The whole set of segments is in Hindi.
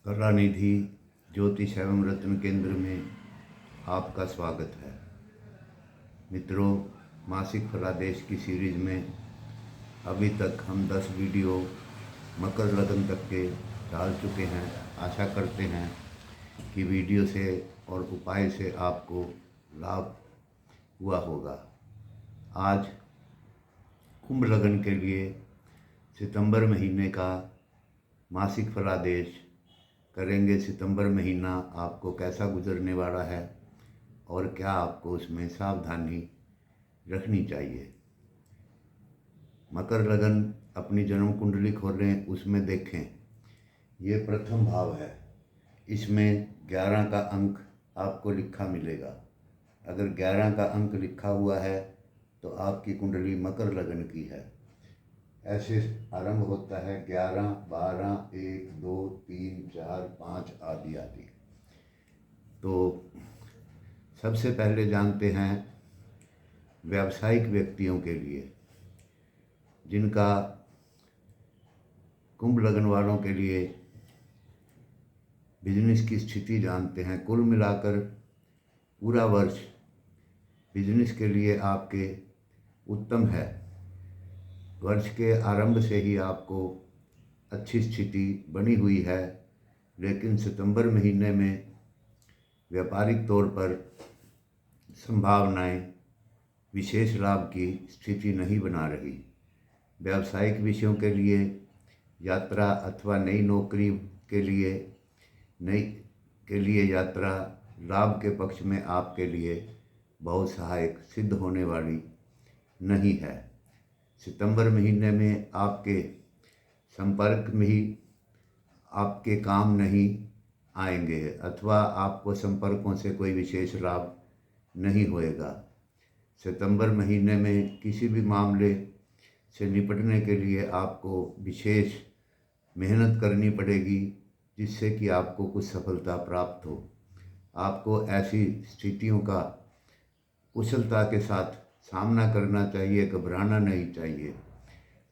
कलानिधि ज्योतिष एवं रत्न केंद्र में आपका स्वागत है। मित्रों, मासिक फलादेश की सीरीज में अभी तक हम 10 वीडियो मकर लगन तक के डाल चुके हैं। आशा करते हैं कि वीडियो से और उपाय से आपको लाभ हुआ होगा। आज कुंभ लगन के लिए सितंबर महीने का मासिक फलादेश करेंगे। सितंबर महीना आपको कैसा गुजरने वाला है और क्या आपको उसमें सावधानी रखनी चाहिए। मकर लगन अपनी जन्म कुंडली खोलें, उसमें देखें। ये प्रथम भाव है, इसमें 11 का अंक आपको लिखा मिलेगा। अगर 11 का अंक लिखा हुआ है तो आपकी कुंडली मकर लगन की है। ऐसे आरंभ होता है 11, 12, 1, 2, 3, 4, 5 आदि आदि। तो सबसे पहले जानते हैं व्यावसायिक व्यक्तियों के लिए, जिनका कुंभ लगन वालों के लिए बिजनेस की स्थिति जानते हैं। कुल मिलाकर पूरा वर्ष बिजनेस के लिए आपके उत्तम है। वर्ष के आरंभ से ही आपको अच्छी स्थिति बनी हुई है, लेकिन सितंबर महीने में व्यापारिक तौर पर संभावनाएं विशेष लाभ की स्थिति नहीं बना रही। व्यावसायिक विषयों के लिए यात्रा अथवा नई नौकरी के लिए यात्रा लाभ के पक्ष में आपके लिए बहुत सहायक सिद्ध होने वाली नहीं है। सितंबर महीने में आपके संपर्क में ही आपके काम नहीं आएंगे अथवा आपको संपर्कों से कोई विशेष लाभ नहीं होएगा। सितंबर महीने में किसी भी मामले से निपटने के लिए आपको विशेष मेहनत करनी पड़ेगी, जिससे कि आपको कुछ सफलता प्राप्त हो। आपको ऐसी स्थितियों का कुशलता के साथ सामना करना चाहिए, घबराना नहीं चाहिए।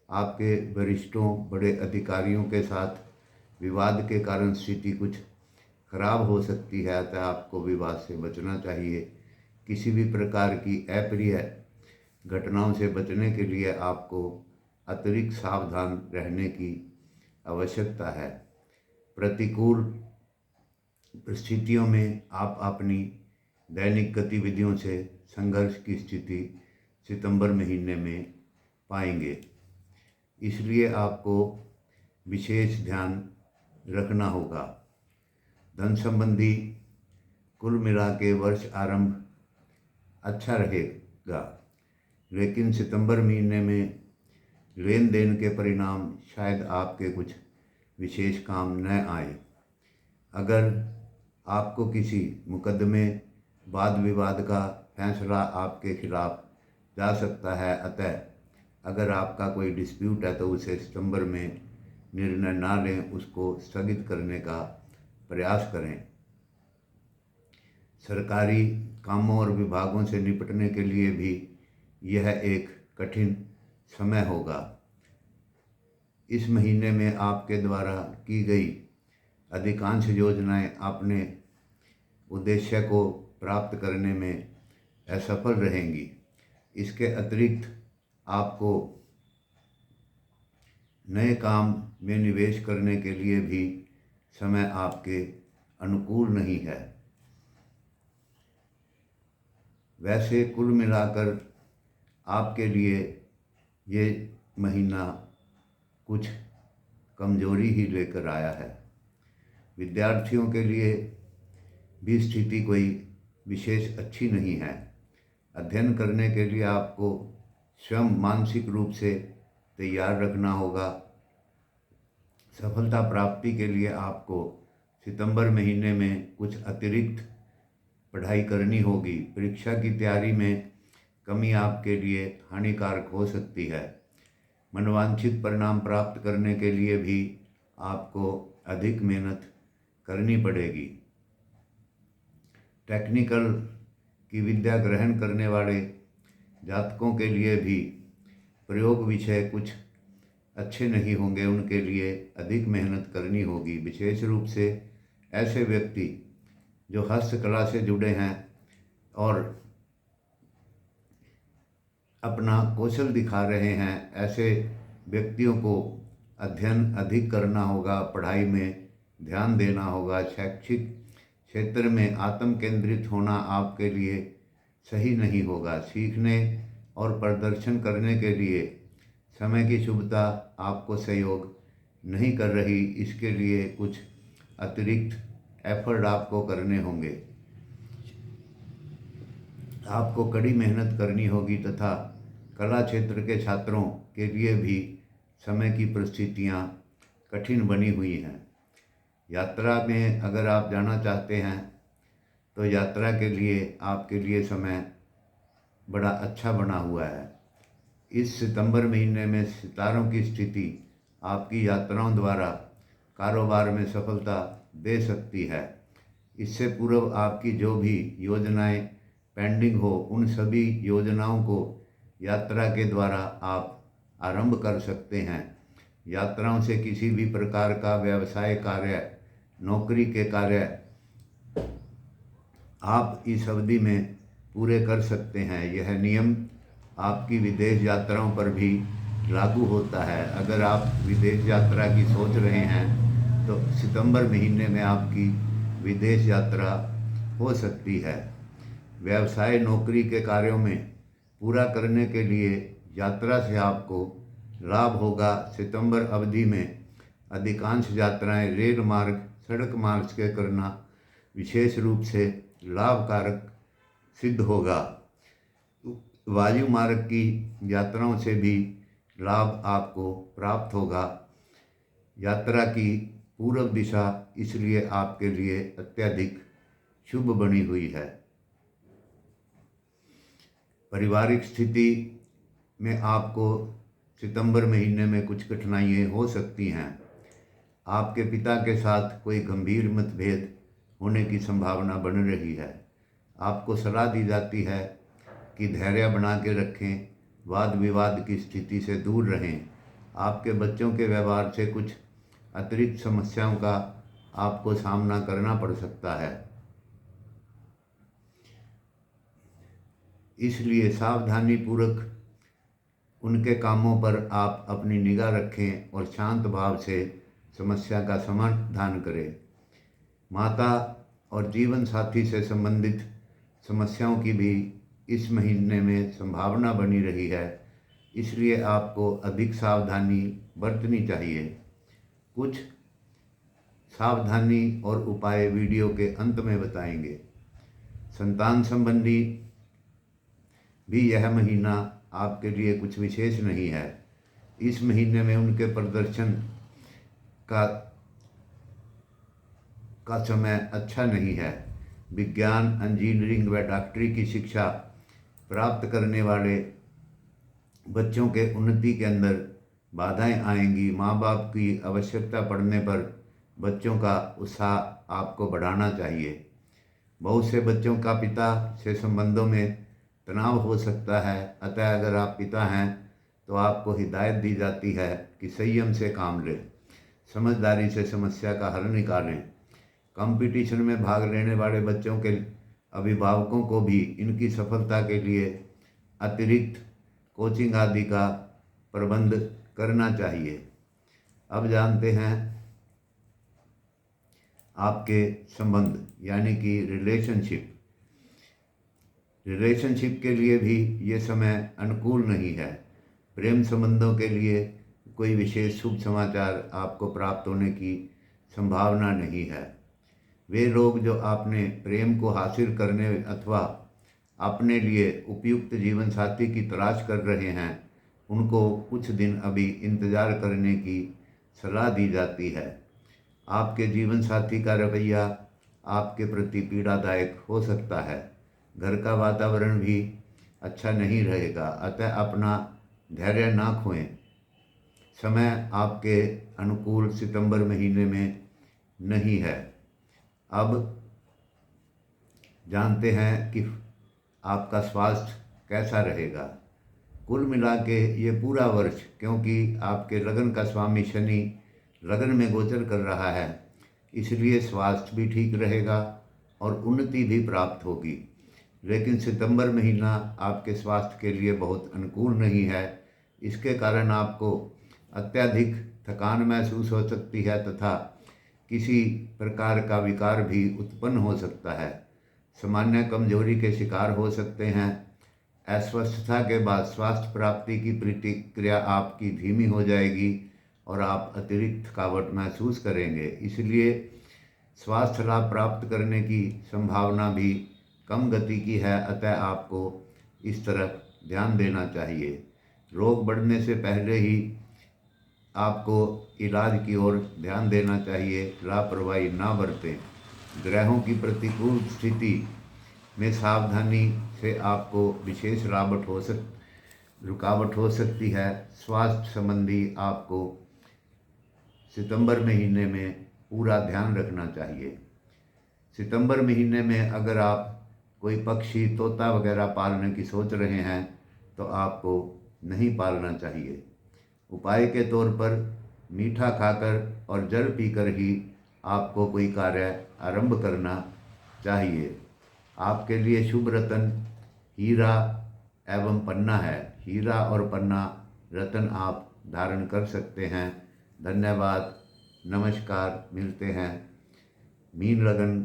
आपके वरिष्ठों, बड़े अधिकारियों के साथ विवाद के कारण स्थिति कुछ खराब हो सकती है, अतः आपको विवाद से बचना चाहिए। किसी भी प्रकार की अप्रिय घटनाओं से बचने के लिए आपको अतिरिक्त सावधान रहने की आवश्यकता है। प्रतिकूल परिस्थितियों में आप अपनी दैनिक गतिविधियों से संघर्ष की स्थिति सितंबर महीने में पाएंगे, इसलिए आपको विशेष ध्यान रखना होगा। धन संबंधी कुल मिला के वर्ष आरंभ अच्छा रहेगा, लेकिन सितंबर महीने में लेन देन के परिणाम शायद आपके कुछ विशेष काम न आए। अगर आपको किसी मुकदमे वाद विवाद का फैसला आपके खिलाफ जा सकता है, अतः अगर आपका कोई डिस्प्यूट है तो उसे सितंबर में निर्णय ना लें, उसको स्थगित करने का प्रयास करें। सरकारी कामों और विभागों से निपटने के लिए भी यह एक कठिन समय होगा। इस महीने में आपके द्वारा की गई अधिकांश योजनाएं अपने उद्देश्य को प्राप्त करने में असफल रहेंगी। इसके अतिरिक्त आपको नए काम में निवेश करने के लिए भी समय आपके अनुकूल नहीं है। वैसे कुल मिलाकर आपके लिए ये महीना कुछ कमजोरी ही लेकर आया है। विद्यार्थियों के लिए भी स्थिति कोई विशेष अच्छी नहीं है। अध्ययन करने के लिए आपको स्वयं मानसिक रूप से तैयार रखना होगा। सफलता प्राप्ति के लिए आपको सितंबर महीने में कुछ अतिरिक्त पढ़ाई करनी होगी। परीक्षा की तैयारी में कमी आपके लिए हानिकारक हो सकती है। मनोवांछित परिणाम प्राप्त करने के लिए भी आपको अधिक मेहनत करनी पड़ेगी। टेक्निकल की विद्या ग्रहण करने वाले जातकों के लिए भी प्रयोग विषय कुछ अच्छे नहीं होंगे, उनके लिए अधिक मेहनत करनी होगी। विशेष रूप से ऐसे व्यक्ति जो हस्तकला से जुड़े हैं और अपना कौशल दिखा रहे हैं, ऐसे व्यक्तियों को अध्ययन अधिक करना होगा, पढ़ाई में ध्यान देना होगा। शैक्षिक क्षेत्र में आत्म केंद्रित होना आपके लिए सही नहीं होगा। सीखने और प्रदर्शन करने के लिए समय की शुभता आपको सहयोग नहीं कर रही, इसके लिए कुछ अतिरिक्त एफर्ट आपको करने होंगे। आपको कड़ी मेहनत करनी होगी तथा कला क्षेत्र के छात्रों के लिए भी समय की परिस्थितियाँ कठिन बनी हुई हैं। यात्रा में अगर आप जाना चाहते हैं तो यात्रा के लिए आपके लिए समय बड़ा अच्छा बना हुआ है। इस सितंबर महीने में सितारों की स्थिति आपकी यात्राओं द्वारा कारोबार में सफलता दे सकती है। इससे पूर्व आपकी जो भी योजनाएं पेंडिंग हो, उन सभी योजनाओं को यात्रा के द्वारा आप आरंभ कर सकते हैं। यात्राओं से किसी भी प्रकार का व्यवसाय कार्य, नौकरी के कार्य आप इस अवधि में पूरे कर सकते हैं। यह नियम आपकी विदेश यात्राओं पर भी लागू होता है। अगर आप विदेश यात्रा की सोच रहे हैं तो सितंबर महीने में आपकी विदेश यात्रा हो सकती है। व्यवसाय, नौकरी के कार्यों में पूरा करने के लिए यात्रा से आपको लाभ होगा। सितंबर अवधि में अधिकांश यात्राएं रेल मार्ग, सड़क मार्ग से करना विशेष रूप से लाभकारक सिद्ध होगा। वायु मार्ग की यात्राओं से भी लाभ आपको प्राप्त होगा। यात्रा की पूर्व दिशा इसलिए आपके लिए अत्यधिक शुभ बनी हुई है। पारिवारिक स्थिति में आपको सितंबर महीने में कुछ कठिनाइयाँ हो सकती हैं। आपके पिता के साथ कोई गंभीर मतभेद होने की संभावना बन रही है। आपको सलाह दी जाती है कि धैर्य बना के रखें, वाद विवाद की स्थिति से दूर रहें। आपके बच्चों के व्यवहार से कुछ अतिरिक्त समस्याओं का आपको सामना करना पड़ सकता है, इसलिए सावधानी पूर्वक उनके कामों पर आप अपनी निगाह रखें और शांत भाव से समस्या का समाधान करें। माता और जीवन साथी से संबंधित समस्याओं की भी इस महीने में संभावना बनी रही है, इसलिए आपको अधिक सावधानी बरतनी चाहिए। कुछ सावधानी और उपाय वीडियो के अंत में बताएंगे। संतान संबंधी भी यह महीना आपके लिए कुछ विशेष नहीं है। इस महीने में उनके प्रदर्शन का समय अच्छा नहीं है। विज्ञान, इंजीनियरिंग व डॉक्टरी की शिक्षा प्राप्त करने वाले बच्चों के उन्नति के अंदर बाधाएं आएंगी। माँ बाप की आवश्यकता पड़ने पर बच्चों का उत्साह आपको बढ़ाना चाहिए। बहुत से बच्चों का पिता से संबंधों में तनाव हो सकता है, अतः अगर आप पिता हैं तो आपको हिदायत दी जाती है कि संयम से काम लें, समझदारी से समस्या का हल निकालें। कंपटीशन में भाग लेने वाले बच्चों के अभिभावकों को भी इनकी सफलता के लिए अतिरिक्त कोचिंग आदि का प्रबंध करना चाहिए। अब जानते हैं आपके संबंध यानी कि रिलेशनशिप के लिए भी ये समय अनुकूल नहीं है। प्रेम संबंधों के लिए कोई विशेष शुभ समाचार आपको प्राप्त होने की संभावना नहीं है। वे लोग जो आपने प्रेम को हासिल करने अथवा अपने लिए उपयुक्त जीवन साथी की तलाश कर रहे हैं, उनको कुछ दिन अभी इंतज़ार करने की सलाह दी जाती है। आपके जीवन साथी का रवैया आपके प्रति पीड़ादायक हो सकता है। घर का वातावरण भी अच्छा नहीं रहेगा, अतः अपना धैर्य ना खोएं। समय आपके अनुकूल सितंबर महीने में नहीं है। अब जानते हैं कि आपका स्वास्थ्य कैसा रहेगा। कुल मिला के ये पूरा वर्ष, क्योंकि आपके लगन का स्वामी शनि लगन में गोचर कर रहा है, इसलिए स्वास्थ्य भी ठीक रहेगा और उन्नति भी प्राप्त होगी। लेकिन सितंबर महीना आपके स्वास्थ्य के लिए बहुत अनुकूल नहीं है। इसके कारण आपको अत्यधिक थकान महसूस हो सकती है तथा किसी प्रकार का विकार भी उत्पन्न हो सकता है। सामान्य कमजोरी के शिकार हो सकते हैं। अस्वस्थता के बाद स्वास्थ्य प्राप्ति की प्रतिक्रिया आपकी धीमी हो जाएगी और आप अतिरिक्त थकावट महसूस करेंगे। इसलिए स्वास्थ्य लाभ प्राप्त करने की संभावना भी कम गति की है, अतः आपको इस तरफ ध्यान देना चाहिए। रोग बढ़ने से पहले ही आपको इलाज की ओर ध्यान देना चाहिए, लापरवाही ना बरतें। ग्रहों की प्रतिकूल स्थिति में सावधानी से आपको विशेष रुकावट हो सकती है। स्वास्थ्य संबंधी आपको सितंबर महीने में पूरा ध्यान रखना चाहिए। सितंबर महीने में अगर आप कोई पक्षी, तोता वगैरह पालने की सोच रहे हैं तो आपको नहीं पालना चाहिए। उपाय के तौर पर मीठा खाकर और जल पीकर ही आपको कोई कार्य आरंभ करना चाहिए। आपके लिए शुभ रत्न हीरा एवं पन्ना है। हीरा और पन्ना रत्न आप धारण कर सकते हैं। धन्यवाद, नमस्कार। मिलते हैं मीन लगन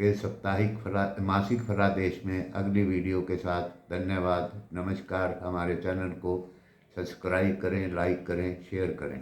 के मासिक फलादेश में अगली वीडियो के साथ। धन्यवाद, नमस्कार। हमारे चैनल को सब्सक्राइब करें, लाइक करें, शेयर करें।